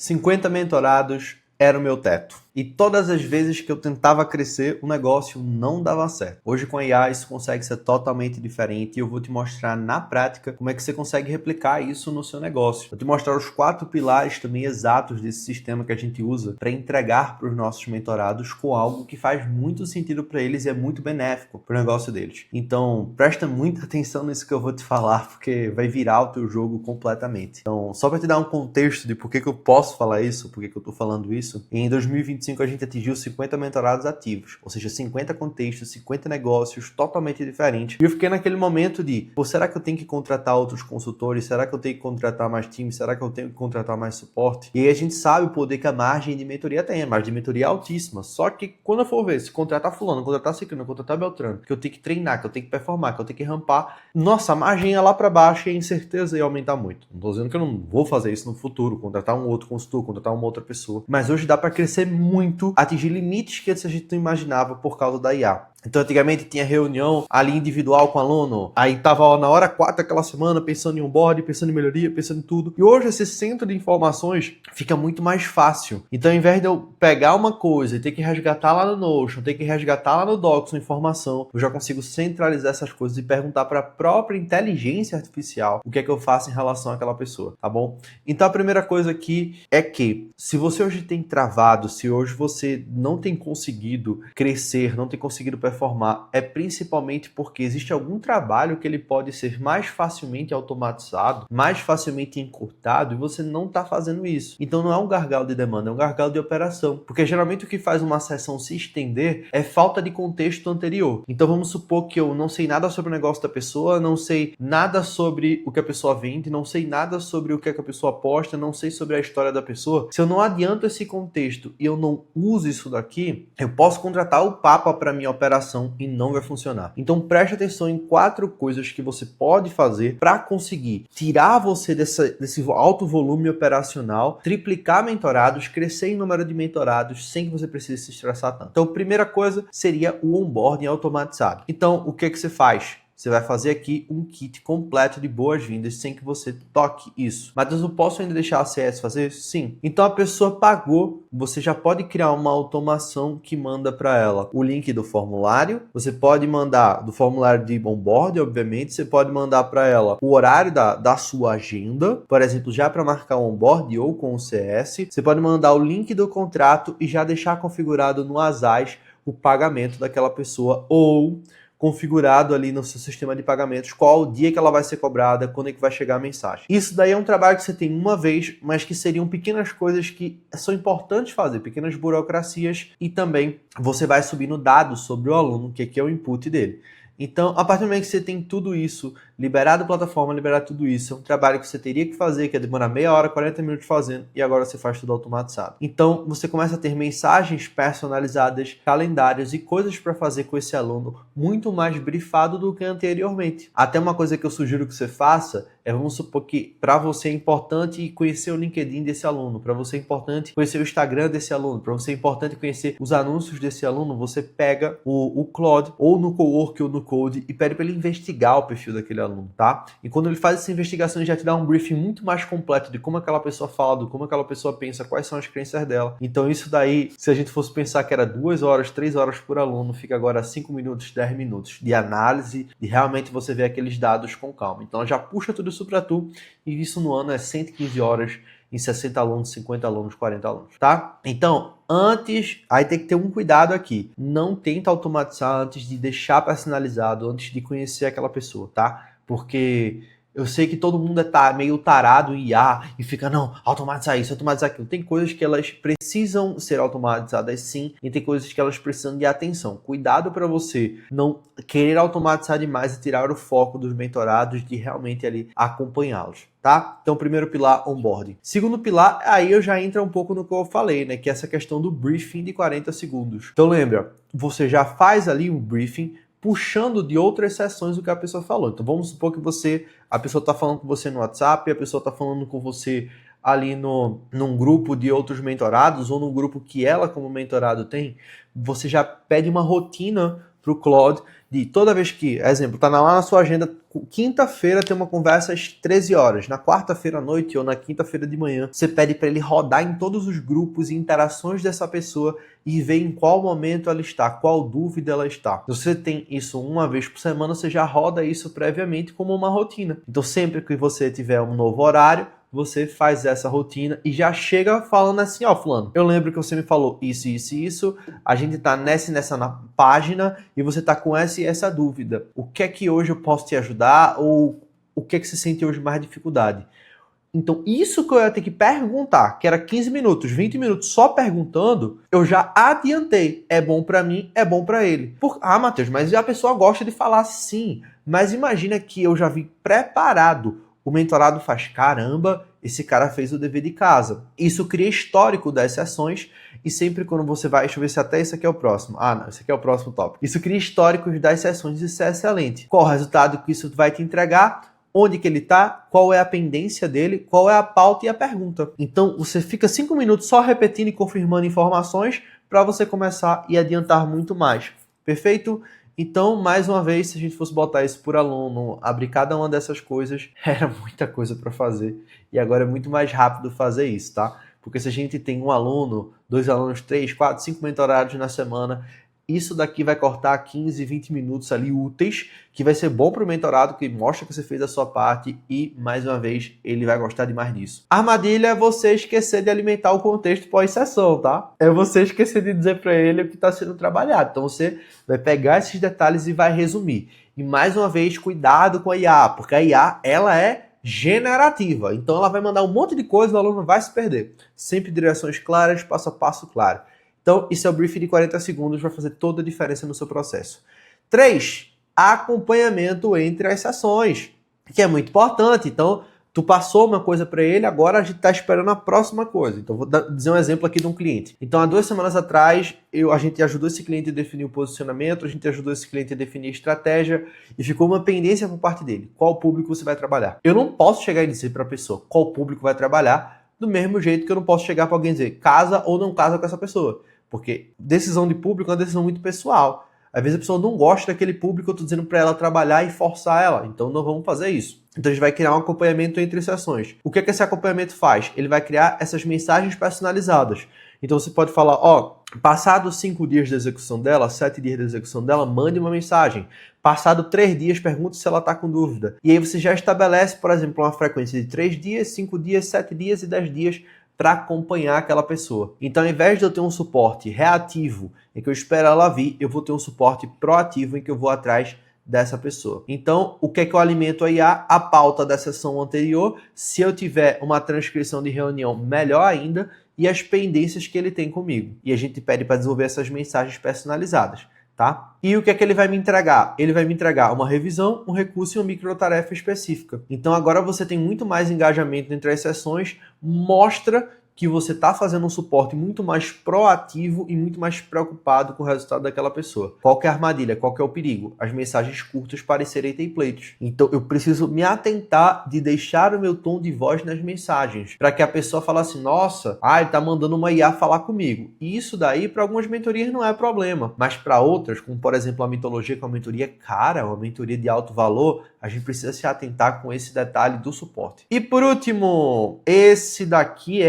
50 mentorados era o meu teto. E todas as vezes que eu tentava crescer, o negócio não dava certo. Hoje com a IA isso consegue ser totalmente diferente e eu vou te mostrar na prática como é que você consegue replicar isso no seu negócio. Vou te mostrar os 4 pilares também exatos desse sistema que a gente usa para entregar para os nossos mentorados com algo que faz muito sentido para eles e é muito benéfico para o negócio deles. Então presta muita atenção nisso que eu vou te falar, porque vai virar o teu jogo completamente. Então só para te dar um contexto de por que eu posso falar isso, por que eu estou falando isso, em 2025 a gente atingiu 50 mentorados ativos, ou seja, 50 contextos, 50 negócios totalmente diferentes. E eu fiquei naquele momento de, pô, será que eu tenho que contratar outros consultores? Será que eu tenho que contratar mais times? Será que eu tenho que contratar mais suporte? E aí a gente sabe o poder que a margem de mentoria tem, a margem de mentoria é altíssima. Só que quando eu for ver, se contratar fulano, contratar ciclano, contratar beltrano, que eu tenho que treinar, que eu tenho que performar, que eu tenho que rampar, nossa, a margem é lá para baixo e a incerteza ia aumentar muito. Não tô dizendo que eu não vou fazer isso no futuro, contratar um outro consultor, contratar uma outra pessoa, mas hoje dá para crescer muito, atingir limites que antes a gente não imaginava por causa da IA. Então, antigamente tinha reunião ali individual com o aluno, aí tava na hora 4 daquela semana pensando em onboard, pensando em melhoria, pensando em tudo. E hoje esse centro de informações fica muito mais fácil. Então, ao invés de eu pegar uma coisa e ter que resgatar lá no Notion, ter que resgatar lá no Docs uma informação, eu já consigo centralizar essas coisas e perguntar para a própria inteligência artificial o que é que eu faço em relação àquela pessoa, tá bom? Então, a primeira coisa aqui é que, se você hoje tem travado, se hoje você não tem conseguido crescer, não tem conseguido performar, é principalmente porque existe algum trabalho que ele pode ser mais facilmente automatizado, mais facilmente encurtado, e você não está fazendo isso. Então não é um gargalo de demanda, é um gargalo de operação. Porque geralmente o que faz uma sessão se estender é falta de contexto anterior. Então vamos supor que eu não sei nada sobre o negócio da pessoa, não sei nada sobre o que a pessoa vende, não sei nada sobre o que a pessoa posta, não sei sobre a história da pessoa. Se eu não adianto esse contexto e eu não uso isso daqui, eu posso contratar o Papa para minha operação e não vai funcionar. Então preste atenção em 4 coisas que você pode fazer para conseguir tirar você desse alto volume operacional, triplicar mentorados, crescer em número de mentorados sem que você precise se estressar tanto. Então, a primeira coisa seria o onboarding automatizado. Então, o que você faz? Você vai fazer aqui um kit completo de boas-vindas sem que você toque isso. Mas eu posso ainda deixar a CS fazer? Sim. Então a pessoa pagou, você já pode criar uma automação que manda para ela o link do formulário. Você pode mandar do formulário de onboarding, obviamente. Você pode mandar para ela o horário da sua agenda, por exemplo, já para marcar o onboarding ou com o CS. Você pode mandar o link do contrato e já deixar configurado no Asas o pagamento daquela pessoa, ou configurado ali no seu sistema de pagamentos qual o dia que ela vai ser cobrada, quando é que vai chegar a mensagem. Isso daí é um trabalho que você tem uma vez, mas que seriam pequenas coisas que são importantes fazer, pequenas burocracias, e também você vai subindo dados sobre o aluno, que aqui é o input dele. Então, a partir do momento que você tem tudo isso, liberado a plataforma, liberado tudo isso, é um trabalho que você teria que fazer, que ia demorar meia hora, 40 minutos fazendo, e agora você faz tudo automatizado. Então, você começa a ter mensagens personalizadas, calendários e coisas para fazer com esse aluno muito mais brifado do que anteriormente. Até uma coisa que eu sugiro que você faça é, vamos supor que para você é importante conhecer o LinkedIn desse aluno, para você é importante conhecer o Instagram desse aluno, para você é importante conhecer os anúncios desse aluno, você pega o Claude ou no Cowork ou no Code e pede para ele investigar o perfil daquele aluno, tá? E quando ele faz essa investigação, ele já te dá um briefing muito mais completo de como aquela pessoa fala, de como aquela pessoa pensa, quais são as crenças dela. Então isso daí, se a gente fosse pensar que era 2 horas, 3 horas por aluno, fica agora 5 minutos, 10 minutos de análise, de realmente você ver aqueles dados com calma. Então já puxa tudo isso para tu, e isso no ano é 115 horas em 60 alunos, 50 alunos, 40 alunos, tá? Então, aí tem que ter um cuidado aqui. Não tenta automatizar antes de deixar personalizado, antes de conhecer aquela pessoa, tá? Porque eu sei que todo mundo é meio tarado em IA e fica, não, automatizar isso, automatizar aquilo. Tem coisas que elas precisam ser automatizadas sim, e tem coisas que elas precisam de atenção. Cuidado para você não querer automatizar demais e tirar o foco dos mentorados de realmente ali acompanhá-los, tá? Então, primeiro pilar, onboarding. Segundo pilar, aí eu já entro um pouco no que eu falei, né? Que é essa questão do briefing de 40 segundos. Então, lembra, você já faz ali um briefing puxando de outras sessões o que a pessoa falou. Então vamos supor que a pessoa está falando com você no WhatsApp, a pessoa está falando com você ali num grupo de outros mentorados, ou num grupo que ela como mentorado tem, você já pede uma rotina para o Claude de toda vez que, exemplo, tá lá na sua agenda, quinta-feira tem uma conversa às 13 horas, na quarta-feira à noite ou na quinta-feira de manhã, você pede para ele rodar em todos os grupos e interações dessa pessoa e ver em qual momento ela está, qual dúvida ela está. Se você tem isso uma vez por semana, você já roda isso previamente como uma rotina. Então sempre que você tiver um novo horário, você faz essa rotina e já chega falando assim, ó, fulano, eu lembro que você me falou isso, isso e isso, a gente tá nessa na página e você tá com essa e essa dúvida. O que é que hoje eu posso te ajudar ou o que é que você sente hoje mais dificuldade? Então, isso que eu ia ter que perguntar, que era 15 minutos, 20 minutos só perguntando, eu já adiantei. É bom pra mim, é bom pra ele. Matheus, mas a pessoa gosta de falar sim. Mas imagina que eu já vim preparado. O mentorado faz, caramba, esse cara fez o dever de casa. Isso cria histórico das sessões e sempre quando você vai, deixa eu ver se até esse aqui é o próximo. Não, esse aqui é o próximo tópico. Isso cria históricos das sessões e isso é excelente. Qual o resultado que isso vai te entregar? Onde que ele está, qual é a pendência dele, qual é a pauta e a pergunta. Então, você fica 5 minutos só repetindo e confirmando informações para você começar e adiantar muito mais. Perfeito? Então, mais uma vez, se a gente fosse botar isso por aluno, abrir cada uma dessas coisas, era muita coisa para fazer. E agora é muito mais rápido fazer isso, tá? Porque se a gente tem um aluno, 2 alunos, 3, 4, 5 mentorados na semana, isso daqui vai cortar 15, 20 minutos ali úteis, que vai ser bom para o mentorado, que mostra que você fez a sua parte e, mais uma vez, ele vai gostar demais disso. Armadilha é você esquecer de alimentar o contexto pós-sessão, tá? É você esquecer de dizer para ele o que está sendo trabalhado. Então, você vai pegar esses detalhes e vai resumir. E, mais uma vez, cuidado com a IA, porque a IA, ela é generativa. Então, ela vai mandar um monte de coisa e o aluno vai se perder. Sempre direções claras, passo a passo claro. Então, isso é o briefing de 40 segundos, vai fazer toda a diferença no seu processo. 3. Acompanhamento entre as sessões, que é muito importante. Então, tu passou uma coisa para ele, agora a gente está esperando a próxima coisa. Então, vou dizer um exemplo aqui de um cliente. Então, há 2 semanas atrás, a gente ajudou esse cliente a definir o posicionamento, a gente ajudou esse cliente a definir a estratégia e ficou uma pendência por parte dele. Qual público você vai trabalhar? Eu não posso chegar e dizer para a pessoa qual público vai trabalhar, do mesmo jeito que eu não posso chegar para alguém e dizer casa ou não casa com essa pessoa. Porque decisão de público é uma decisão muito pessoal. Às vezes a pessoa não gosta daquele público, eu estou dizendo para ela trabalhar e forçar ela. Então não vamos fazer isso. Então a gente vai criar um acompanhamento entre sessões. O que é que esse acompanhamento faz? Ele vai criar essas mensagens personalizadas. Então você pode falar, passados 5 dias da execução dela, 7 dias da execução dela, mande uma mensagem. Passado 3 dias, pergunte se ela está com dúvida. E aí você já estabelece, por exemplo, uma frequência de 3 dias, 5 dias, 7 dias e 10 dias para acompanhar aquela pessoa. Então, ao invés de eu ter um suporte reativo, em que eu espero ela vir, eu vou ter um suporte proativo, em que eu vou atrás dessa pessoa. Então, o que é que eu alimento a IA? A pauta da sessão anterior, se eu tiver uma transcrição de reunião, melhor ainda, e as pendências que ele tem comigo. E a gente pede para desenvolver essas mensagens personalizadas. Tá? E o que é que ele vai me entregar? Ele vai me entregar uma revisão, um recurso e uma microtarefa específica. Então agora você tem muito mais engajamento entre as sessões, mostra que você está fazendo um suporte muito mais proativo e muito mais preocupado com o resultado daquela pessoa. Qual que é a armadilha? Qual que é o perigo? As mensagens curtas parecerem templates. Então eu preciso me atentar de deixar o meu tom de voz nas mensagens, para que a pessoa fale assim, nossa, ele tá mandando uma IA falar comigo. E isso daí para algumas mentorias não é problema, mas para outras, como por exemplo a mitologia, que é uma mentoria cara, uma mentoria de alto valor, a gente precisa se atentar com esse detalhe do suporte. E por último, esse daqui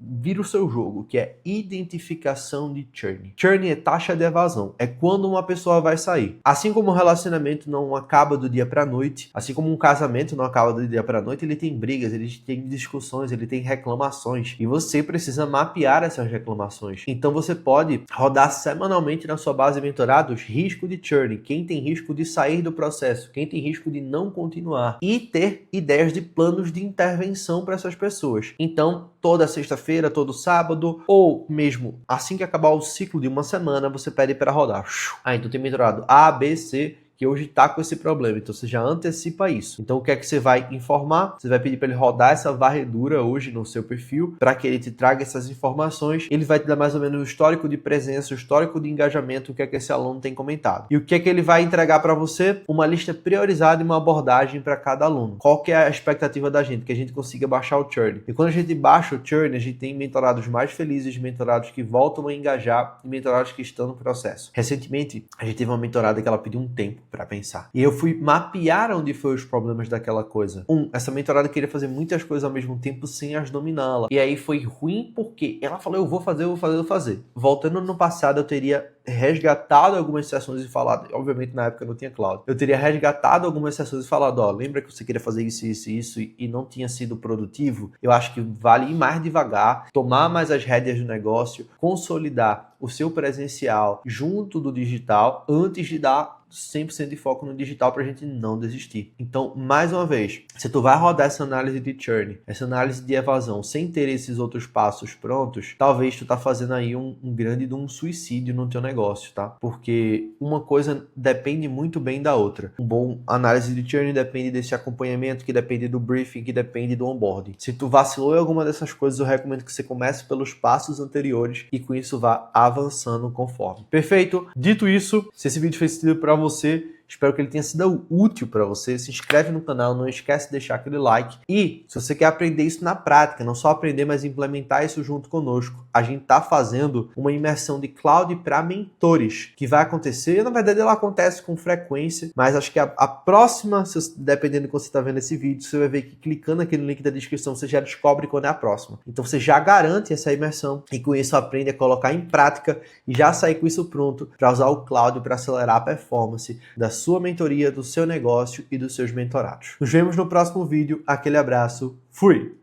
vira o seu jogo, que é identificação de churn. Churn é taxa de evasão, é quando uma pessoa vai sair. Assim como um relacionamento não acaba do dia para a noite, assim como um casamento não acaba do dia para a noite, ele tem brigas, ele tem discussões, ele tem reclamações, e você precisa mapear essas reclamações. Então você pode rodar semanalmente na sua base de mentorados risco de churn, quem tem risco de sair do processo, quem tem risco de não continuar, e ter ideias de planos de intervenção para essas pessoas. Então, toda sexta-feira, todo sábado, ou mesmo assim que acabar o ciclo de uma semana, você pede para rodar. Então tem mentorado A, B, C, que hoje está com esse problema. Então você já antecipa isso. Então o que é que você vai informar? Você vai pedir para ele rodar essa varredura hoje no seu perfil para que ele te traga essas informações. Ele vai te dar mais ou menos o histórico de presença, o histórico de engajamento, o que é que esse aluno tem comentado. E o que é que ele vai entregar para você? Uma lista priorizada e uma abordagem para cada aluno. Qual que é a expectativa da gente? Que a gente consiga baixar o churn. E quando a gente baixa o churn, a gente tem mentorados mais felizes, mentorados que voltam a engajar e mentorados que estão no processo. Recentemente, a gente teve uma mentorada que ela pediu um tempo para pensar. E eu fui mapear onde foi os problemas daquela coisa. Essa mentorada queria fazer muitas coisas ao mesmo tempo sem as dominá-la. E aí foi ruim porque ela falou, eu vou fazer. Voltando no passado, eu teria resgatado algumas sessões e falado, obviamente na época não tinha cloud, eu teria resgatado algumas sessões e falado, lembra que você queria fazer isso e não tinha sido produtivo? Eu acho que vale ir mais devagar, tomar mais as rédeas do negócio, consolidar o seu presencial junto do digital antes de dar 100% de foco no digital para a gente não desistir. Então, mais uma vez, se tu vai rodar essa análise de churn, essa análise de evasão, sem ter esses outros passos prontos, talvez tu tá fazendo aí um grande de um suicídio no teu negócio, tá? Porque uma coisa depende muito bem da outra. Um bom análise de churn depende desse acompanhamento, que depende do briefing, que depende do onboarding. Se tu vacilou em alguma dessas coisas, eu recomendo que você comece pelos passos anteriores e com isso vá avançando conforme. Perfeito? Dito isso, se esse vídeo fez sentido para você, espero que ele tenha sido útil para você. Se inscreve no canal, não esquece de deixar aquele like. E se você quer aprender isso na prática, não só aprender, mas implementar isso junto conosco, a gente está fazendo uma imersão de cloud para mentores, que vai acontecer, na verdade ela acontece com frequência, mas acho que a próxima, dependendo de quando você está vendo esse vídeo, você vai ver que clicando aqui no link da descrição, você já descobre quando é a próxima. Então você já garante essa imersão e com isso aprende a colocar em prática e já sair com isso pronto para usar o cloud para acelerar a performance da sua mentoria, do seu negócio e dos seus mentorados. Nos vemos no próximo vídeo. Aquele abraço. Fui!